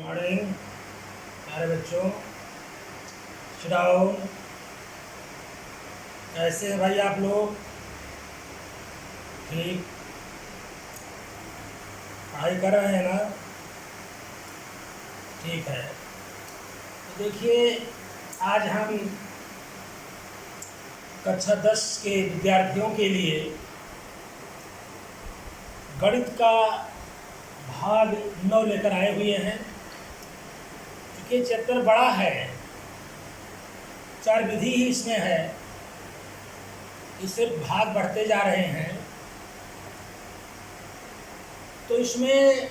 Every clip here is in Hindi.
मॉर्निंग प्यारे बच्चों, डाउन। कैसे हैं भाई आप लोग? ठीक पढ़ाई कर रहे हैं ना? ठीक है। तो देखिए, आज हम कक्षा 10 के विद्यार्थियों के लिए गणित का भाग 9 लेकर आए हुए हैं। क्योंकि चैप्टर बड़ा है, 4 विधि ही इसमें है, इससे भाग बढ़ते जा रहे हैं। तो इसमें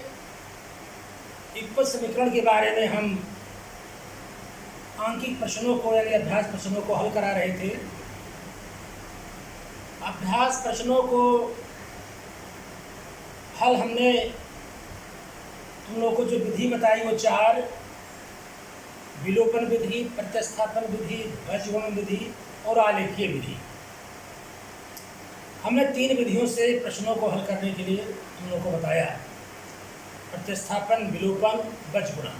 युगपत समीकरण के बारे में हम आंकिक प्रश्नों को यानी अभ्यास प्रश्नों को हल करा रहे थे। अभ्यास प्रश्नों को हल हमने तुम लोगों को जो विधि बताई वो 4: विलोपन विधि, प्रतिस्थापन विधि, भुजगुणन विधि और आलेखीय विधि। हमने 3 विधियों से प्रश्नों को हल करने के लिए तुम लोगों को बताया: प्रतिस्थापन, विलोपन, भुजगुणन।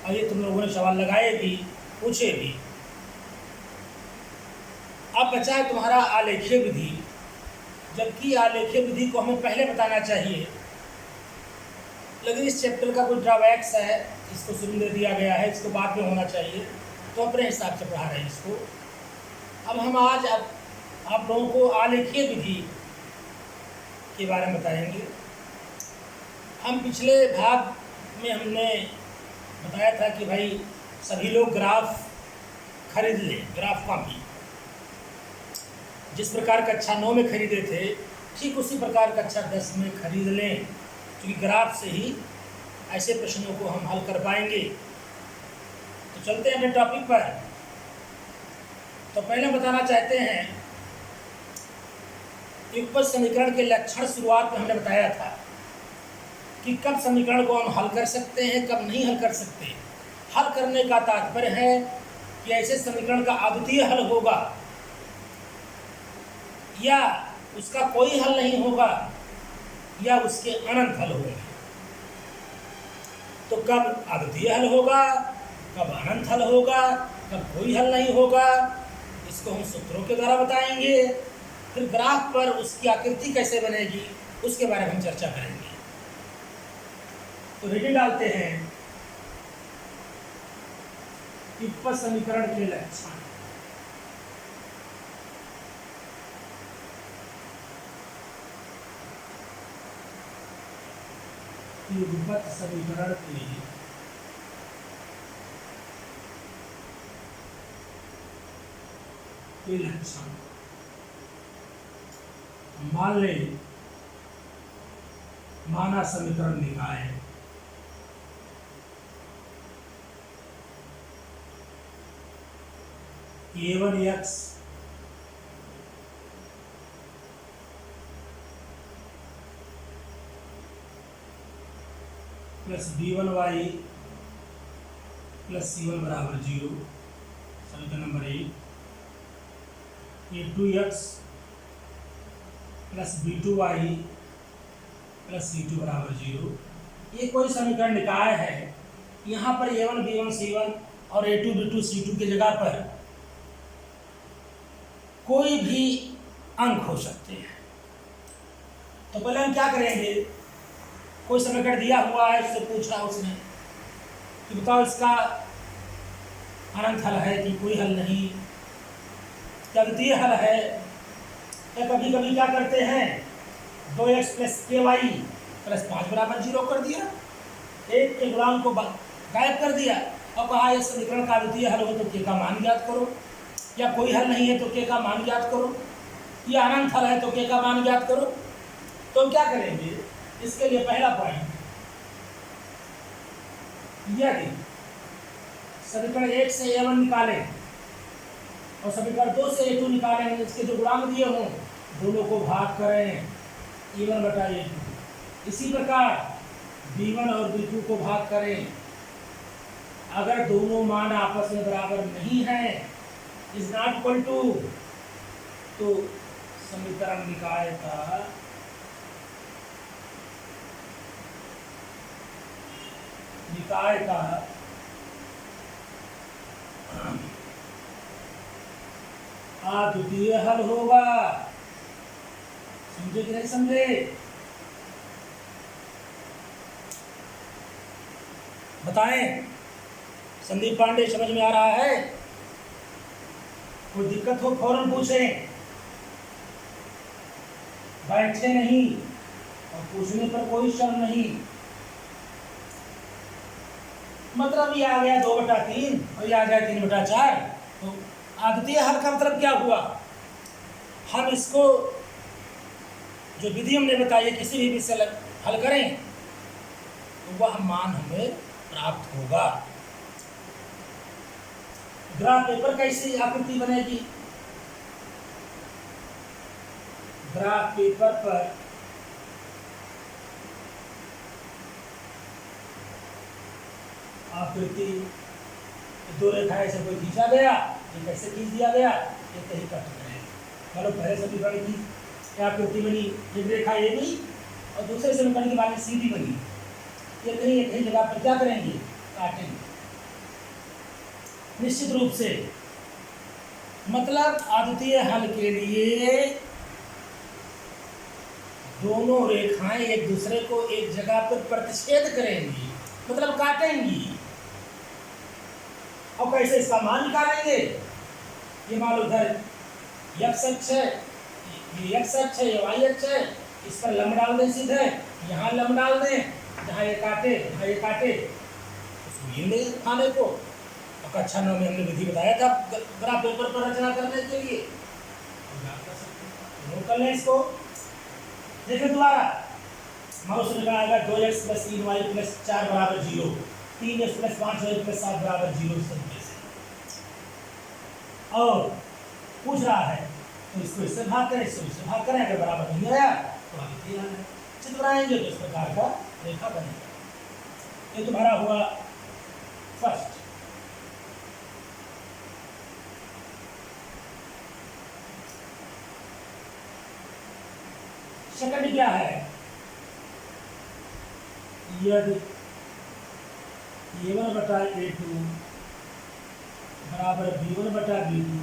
और ये तुम लोगों ने सवाल लगाए भी, पूछे भी। अब बचा है तुम्हारा आलेखीय विधि, जबकि आलेखीय विधि को हमें पहले बताना चाहिए, लेकिन इस चैप्टर का कुछ ड्रॉबैक्स है, इसको शुरू में दिया गया है, इसको बाद में होना चाहिए, तो अपने हिसाब से पढ़ा रहे हैं इसको। अब हम आज आप लोगों को आलेखीय विधि के बारे में बताएंगे। हम पिछले भाग में हमने बताया था कि भाई सभी लोग ग्राफ खरीद लें, ग्राफ कॉपी। जिस प्रकार कक्षा 9 में खरीदे थे, ठीक उसी प्रकार कक्षा 10 में खरीद लें, क्योंकि ग्राफ से ही ऐसे प्रश्नों को हम हल कर पाएंगे। तो चलते हैं अपने टॉपिक पर। तो पहले बताना चाहते हैं, युगपत समीकरण के लक्षण शुरुआत में हमने बताया था कि कब समीकरण को हम हल कर सकते हैं, कब नहीं हल कर सकते। हल करने का तात्पर्य है कि ऐसे समीकरण का अद्वितीय हल होगा या उसका कोई हल नहीं होगा या उसके अनंत हल होंगे। तो कब अद्वितीय हल होगा, कब अनंत हल होगा, कब कोई हल नहीं होगा, इसको हम सूत्रों के द्वारा बताएंगे। फिर ग्राफ पर उसकी आकृति कैसे बनेगी, उसके बारे में हम चर्चा करेंगे। तो रीडिंग डालते हैं, युगपत समीकरण के लक्षण। युगपत समीकरण के लक्षण। मान ले माना समीकरण निकाय है। a1x plus b1y plus c1 बराबर 0, समीकरण number 1। a2x plus b2y plus c2 बराबर 0। ये कोई समीकरण निकाय है। यहाँ पर a1 b1 c1 और a2 b2 c2 की जगह पर कोई भी अंक हो सकते हैं। तो पहले हम क्या करेंगे, कोई समीकरण दिया हुआ है, इससे पूछ रहा उसने कि बताओ इसका अनंत हल है कि कोई हल नहीं, अद्वितीय हल है। या कभी कभी क्या करते हैं, 2x प्लस ky प्लस 5 बराबर 0 कर दिया, एक के गुणांक को गायब कर दिया और कहा इस समीकरण का अद्वितीय हल हो तो k का मान ज्ञात करो, या कोई हल नहीं है तो k का मान ज्ञात करो, या अनंत हल है तो k का मान ज्ञात करो। तो हम क्या करेंगे, इसके लिए पहला पॉइंट, यदि समीकरण 1 से a1 निकालें और समीकरण 2 से a2 निकालें, इसके जो गुणांक दिए हों दोनों को भाग करें, a1 बटा a2। इसी प्रकार b1 और b2 को भाग करें। अगर दोनों मान आपस में बराबर नहीं है, इज नॉट इक्वल टू, तो समीकरण निकाय का निकाय का अद्वितीय हल होगा। समझे कि नहीं समझे? बताएं, संदीप पांडे समझ में आ रहा है? कोई दिक्कत हो फौरन पूछें, बैठे नहीं, और पूछने पर कोई शर्म नहीं। मतलब ये आ गया 2/3 और ये आ गया 3/4, तो अद्वितीय हल का मतलब क्या हुआ? हम इसको जो विधि हमने बताई किसी भी विषय हल करें तो वह मान हमें प्राप्त होगा। ग्राफ पेपर कैसी आकृति बनेगी? ग्राफ पेपर पर आकृति दो रेखाएं से कोई खींचा गया, ये कैसे खींच दिया गया, ये कहीं कट गए। मतलब पहले से भी बड़ी की आकृति बनी, एक रेखा ये भी और दूसरे से बनने के बाद सीधी बनी, ये कहीं एक ही जगह पर क्या करेंगे, काटेंगे निश्चित रूप से। मतलब अद्वितीय हल के लिए दोनों रेखाएं एक दूसरे को एक जगह पर प्रतिच्छेद करेंगी, मतलब काटेंगी। और कैसे इसका मान निकालेंगे? ये मान लो इधर x अक्ष है, ये x अक्ष है, ये y अक्ष है, इस पर लंब डाल दें सीधे, यहाँ लंब डाल दें, जहाँ ये काटे जहाँ ये काटे उसको ले खाने को। और कक्षा 9 में हमने विधि बताया था ग्राफ पेपर पर रचना करने के लिए, नोट कर लें इसको। देखिए दोबारा माउस निकल आएगा 2x + 3y + 4 = 0, 3x + 5y + 7 = 0 इस तरीके से। और पूछ रहा है तो इसको इससे भाग करें, इससे भाग करें, अगर बराबर नहीं आया तो आगे आना है। चित्र बनाएंगे तो इस प्रकार का रेखा बनेगा। ये तुम्हारा हुआ फर्स्ट। सेकंड क्या है? यदि A1/A2 बराबर B1/B2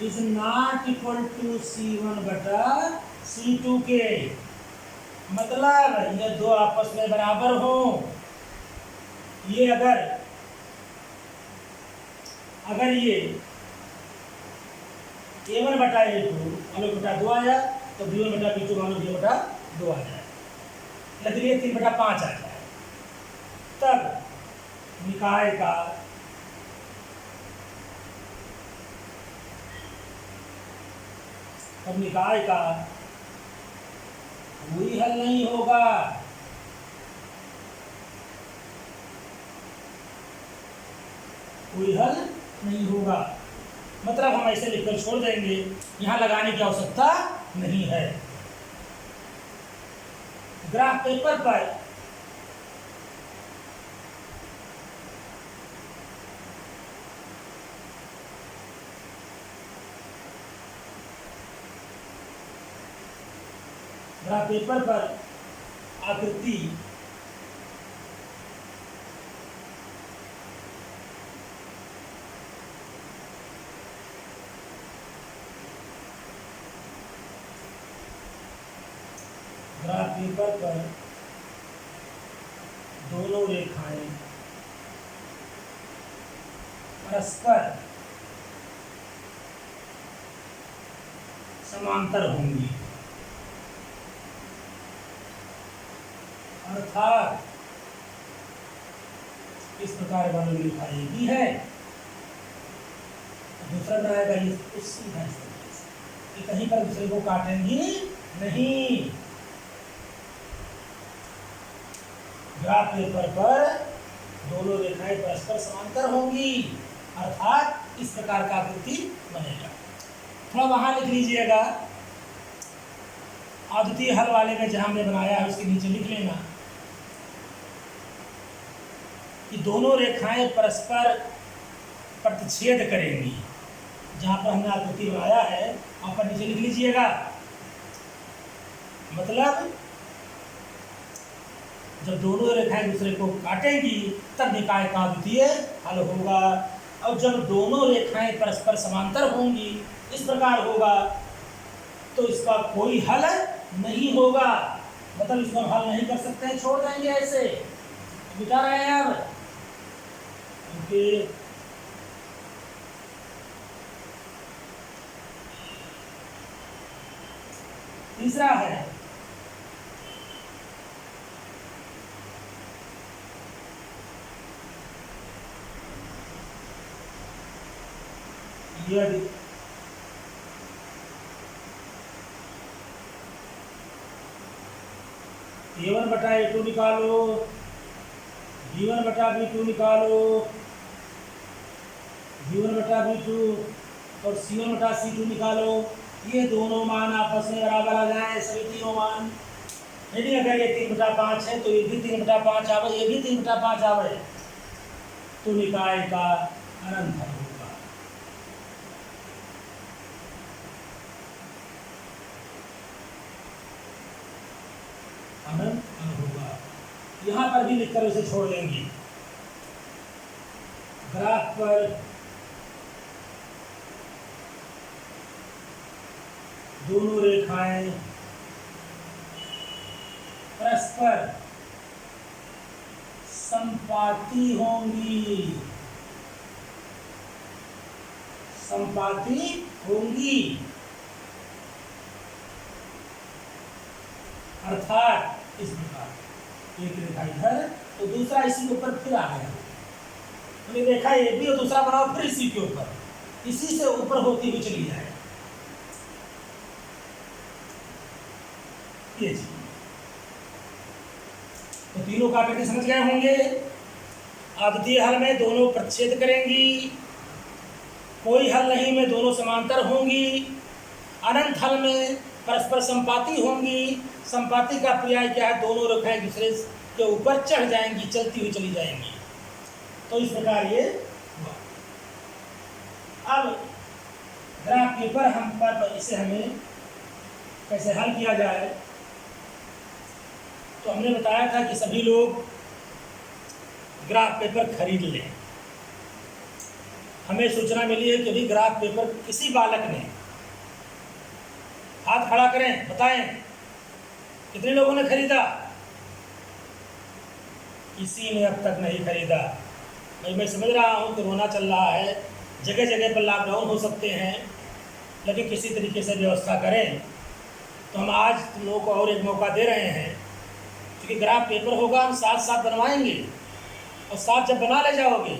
is not equal to C1/C2 के, मतलब ये दो आपस में बराबर हो। ये अगर ये A1/A2 2 आया तो B1/B2 2 आ जाए, लेकिन ये 3/5 आ जाए, तब निकाय का कोई हल नहीं होगा। कोई हल नहीं होगा, मतलब हम ऐसे लिखकर छोड़ देंगे, यहां लगाने की आवश्यकता नहीं है। ग्राफ पेपर पर आकृति ग्राफ पेपर पर दोनों रेखाएं परस्पर समांतर होंगी, अर्थात इस प्रकार वाली रेखा एक ही है, दूसरा बनाएगा ये सीधा इस तरीके से कि कहीं पर दूसरे को काटेंगी नहीं। ग्राफ पेपर पर दोनों रेखाएं परस्पर समांतर होंगी, अर्थात इस प्रकार का आकृति बनेगा। थोड़ा वहां लिख लीजिएगा, अद्वितीय हल वाले में जहां हमने बनाया है उसके नीचे लिख लेना कि दोनों रेखाएं परस्पर प्रतिच्छेद करेंगी। जहां पर हमने आकृति बनाया है वहां पर नीचे लिख लीजिएगा, मतलब जब दोनों रेखाएं दूसरे को काटेंगी तब निकाय का द्वितीय हल होगा। और जब दोनों रेखाएं परस्पर समांतर होंगी, इस प्रकार होगा, तो इसका कोई हल नहीं होगा। मतलब इसको हम हल नहीं कर सकते हैं, छोड़ देंगे ऐसे। मिटा रहे हैं अब, क्योंकि तीसरा है यदि A1 बटा A2 निकालो, B1 बटा B2 निकालो, B1 बटा B2 और C1 बटा C2 निकालो। ये दोनों मान आपस में बराबर आ जाए, सभी तीनों मान। यदि अगर ये 3/5 है तो ये भी 3/5 आवे, ये भी 3/5 आवे, तो निकाय का अनंत हल होगा। अनंत हल होगा। यहाँ पर भी लिखकर उसे छोड़ देंगे। ग्राफ पर दोनों रेखाएं परस्पर संपाती होंगी, संपाती होंगी, अर्थात इस प्रकार एक रेखा इधर तो दूसरा इसी के ऊपर फिर आ गया। तो रेखा ये भी और दूसरा बनाओ फिर इसी के ऊपर, इसी से ऊपर होती हुई चली जाए। ये तो तीनों का आकृति समझ गए होंगे। आद्वितीय हल में दोनों प्रतिच्छेद करेंगी, कोई हल नहीं में दोनों समांतर होंगी, अनंत हल में परस्पर संपाती होंगी। संपाती का पर्याय क्या है? दोनों रेखाएं दूसरे के ऊपर चढ़ जाएंगी, चलती हुई चली जाएंगी। तो इस प्रकार ये हुआ। अब ग्राफ पेपर हम पर इसे हमें कैसे हल किया जाए, तो हमने बताया था कि सभी लोग ग्राफ पेपर खरीद लें। हमें सूचना मिली है कि अभी ग्राफ पेपर किसी बालक ने, हाथ खड़ा करें, बताएं कितने लोगों ने खरीदा? किसी ने अब तक नहीं खरीदा। भाई मैं समझ रहा हूँ कोरोना चल रहा है, जगह जगह पर लॉकडाउन हो सकते हैं, लेकिन किसी तरीके से व्यवस्था करें। तो हम आज तुम लोगों को और एक मौका दे रहे हैं, क्योंकि ग्राफ पेपर होगा, हम साथ साथ बनवाएंगे और साथ जब बना ले जाओगे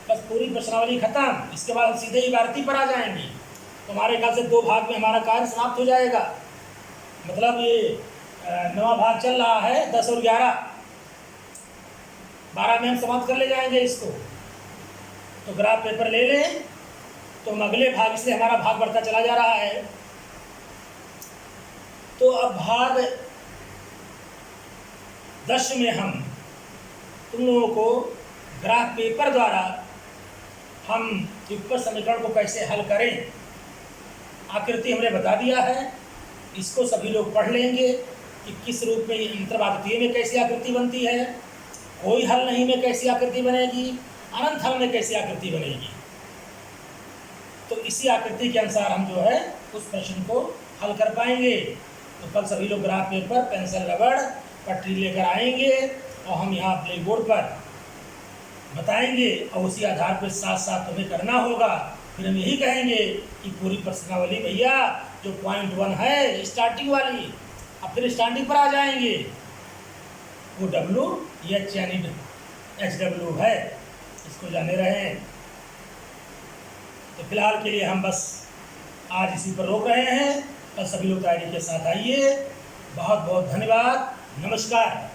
बस पूरी प्रश्नावली खत्म। इसके बाद हम सीधे इबारती पर आ जाएंगे। तो हमारे ख्याल से 2 भाग में हमारा कार्य समाप्त हो जाएगा। मतलब ये 9वां भाग चल रहा है, 10 और 11, 12 में हम समाप्त कर ले जाएंगे इसको। तो ग्राफ पेपर ले लें, तो हम अगले भाग से हमारा भाग बढ़ता चला जा रहा है। तो अब भाग 10 में हम तुम लोगों को ग्राफ पेपर द्वारा हम युगपत समीकरण को कैसे हल करें, आकृति हमने बता दिया है। इसको सभी लोग पढ़ लेंगे कि किस रूप में अंतर्वादितीय में कैसी आकृति बनती है, कोई हल नहीं में कैसी आकृति बनेगी, अनंत हल में कैसी आकृति बनेगी। तो इसी आकृति के अनुसार हम जो है उस प्रश्न को हल कर पाएंगे। तो कल सभी लोग ग्राफ पेपर, पेंसिल, रबड़, पटरी लेकर आएंगे और हम यहाँ ब्लैक बोर्ड पर बताएंगे और उसी आधार पर साथ साथ तुम्हें करना होगा। फिर हम यही कहेंगे कि पूरी प्रश्नावली भैया जो पॉइंट 1 है स्टार्टिंग वाली, अब फिर स्टार्टिंग पर आ जाएंगे, वो WH यानी HW है, इसको जाने रहे। तो फिलहाल के लिए हम बस आज इसी पर रोक रहे हैं और सभी लोग तैयारी के साथ आइए। बहुत बहुत धन्यवाद, नमस्कार।